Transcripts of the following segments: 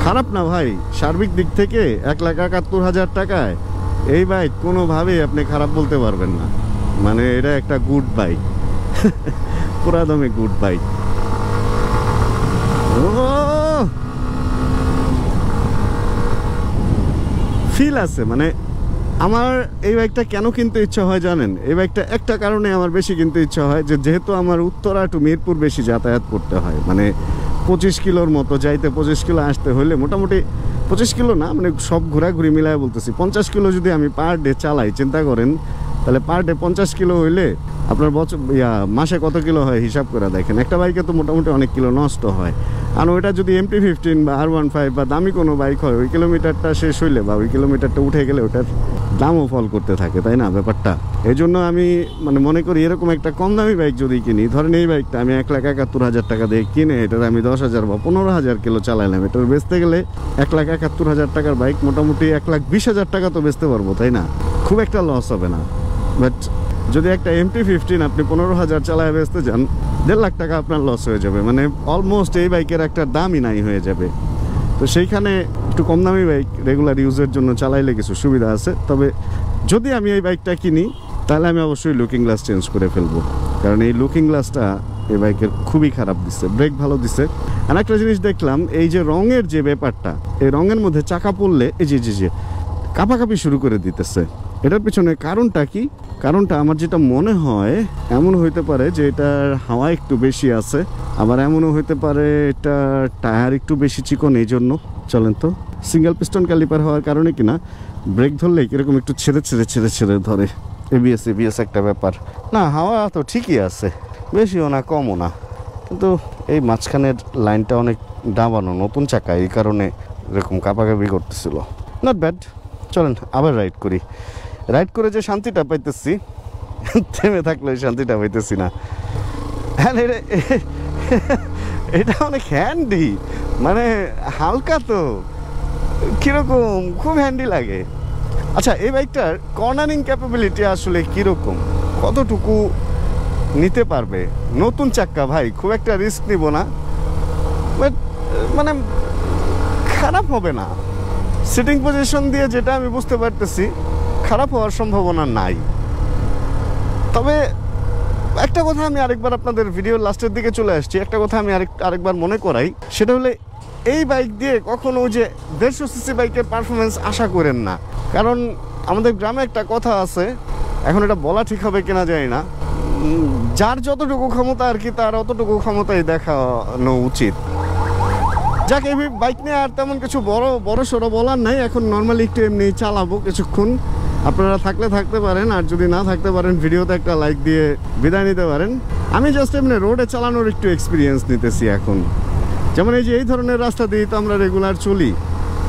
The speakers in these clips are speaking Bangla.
খারাপ না ভাই, সার্বিক দিক থেকে 1,71,000 টাকায় এই বাইক কোনোভাবেই আপনি খারাপ বলতে পারবেন না। মানে এটা একটা গুড বাইক, পুরা দমে গুড বাইক। ফিল আছে। মানে আমার এই বাইকটা কেন কিনতে ইচ্ছা হয় জানেন? এই বাইকটা একটা কারণে আমার বেশি কিনতে ইচ্ছা হয়, যে যেহেতু আমার উত্তরা টু মিরপুর বেশি যাতায়াত করতে হয়, মানে 25 কিলোর মতো যাইতে 25 কিলো আসতে হলে মোটামুটি 25 কিলো না, মানে সব ঘোরাঘুরি মিলায় বলতেছি 50 কিলো যদি আমি পার ডে চালাই, চিন্তা করেন তাহলে পার ডে 50 কিলো হইলে আপনার বছর মাসে কত কিলো হয় হিসাব করে দেখেন। একটা বাইকে তো মোটামুটি অনেক কিলো নষ্ট হয়। আর ওইটা যদি MT-15 বা R15 বা দামি কোনো বাইক হয়, ওই কিলোমিটারটা শেষ হইলে বা ওই কিলোমিটারটা উঠে গেলে ওটার দামও ফল করতে থাকে, তাই না ব্যাপারটা? এই জন্য আমি মানে মনে করি এরকম একটা কম দামি বাইক যদি কিনি, ধরেন এই বাইকটা আমি 1,71,000 টাকা দিয়ে কিনে এটার আমি 10,000 বা 15,000 কিলো চালাইলাম, এটার বেচতে গেলে 1,71,000 টাকার বাইক মোটামুটি 1,20,000 টাকা তো বেচতে পারবো, তাই না? খুব একটা লস হবে না। বাট যদি একটা MT-15 আপনি 15,000 চালায় বেচতে যান, 1.5 লাখ টাকা আপনার লস হয়ে যাবে। মানে অলমোস্ট এই বাইকের একটা দামই নাই হয়ে যাবে। তো সেইখানে একটু কম দামি বাইক রেগুলার ইউজের জন্য চালাইলে কিছু সুবিধা আছে। তবে যদি আমি এই বাইকটা কিনি তাহলে আমি অবশ্যই লুকিং গ্লাস চেঞ্জ করে ফেলবো, কারণ এই লুকিং গ্লাসটা এই বাইকের খুবই খারাপ দিচ্ছে। ব্রেক ভালো দিচ্ছে। আর একটা জিনিস দেখলাম, এই যে রঙের যে ব্যাপারটা, এই রঙের মধ্যে চাকা পড়লে এই যে কাঁপাকাঁপি শুরু করে দিতেছে। এটার পিছনে কারণটা কি? কারণটা আমার যেটা মনে হয়, এমন হইতে পারে যে এটার হাওয়া একটু বেশি আছে, আবার এমনও হইতে পারে এটা টায়ার একটু বেশি চিকন, এই জন্য। চলেন তো, সিঙ্গেল পিস্টন ক্যালিপার হওয়ার কারণে কিনা ব্রেক ধরলে কিরকম একটু ছেড়ে ধরে। এবিএস একটা ব্যাপার না। হাওয়া তো ঠিকই আছে, বেশিও না কমও না, কিন্তু এই মাঝখানের লাইনটা অনেক ডাবানো, নতুন চাকা, এই কারণে এরকম কাঁপাকাঁপি করতেছিল। Not bad. চলেন আবার রাইড করি। রাইড করে যে শান্তিটা পাইতেছি, থেমে থাকলে ওই শান্তিটা পাইতেছি না। হ্যাঁ, এটা অনেক হ্যান্ডি, মানে হালকা তো কিরকম, খুব হ্যান্ডি লাগে। আচ্ছা, এই বাইকটার কর্নারিং ক্যাপাবিলিটি আসলে কিরকম, কতটুকু নিতে পারবে? নতুন চাক্কা ভাই, খুব একটা রিস্ক নিব না, বাট মানে খারাপ হবে না। সিটিং পজিশন দিয়ে যেটা আমি বুঝতে পারতেছি, খারাপ হওয়ার সম্ভাবনা নাই। তবে একটা কথা আমি আরেকবার আপনাদের ভিডিওর লাস্টের দিকে চলে আসছি, একটা কথা আমি আরেকবার মনে করাই, সেটা হলে এই বাইক দিয়ে কখনো যে 150 সিসি বাইকের পারফরমেন্স আশা করেন না। কারণ আমাদের গ্রামে একটা কথা আছে, এখন এটা বলা ঠিক হবে কিনা জানি না, যার যতটুকু ক্ষমতা আর কি, তার অতটুকু ক্ষমতাই দেখানো উচিত। যাক, এই বাইক নিয়ে আর তেমন কিছু বড় সড়ো বলার নাই। এখন নর্মালি একটু এমনি চালাবো কিছুক্ষণ। আপনারা থাকলে থাকতে পারেন, আর যদি না থাকতে পারেন ভিডিওতে একটা লাইক দিয়ে বিদায় নিতে পারেন। আমি জাস্ট এমনি রোডে চালানোর একটু এক্সপিরিয়েন্স নিতেছি এখন। যেমন এই ধরনের রাস্তা দিয়ে তো আমরা রেগুলার চলি,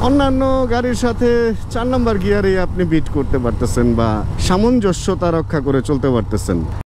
অন্যান্য গাড়ির সাথে 4 নম্বর গিয়ারে আপনি বিট করতে পারতেছেন বা সামঞ্জস্যতা রক্ষা করে চলতে পারতেছেন।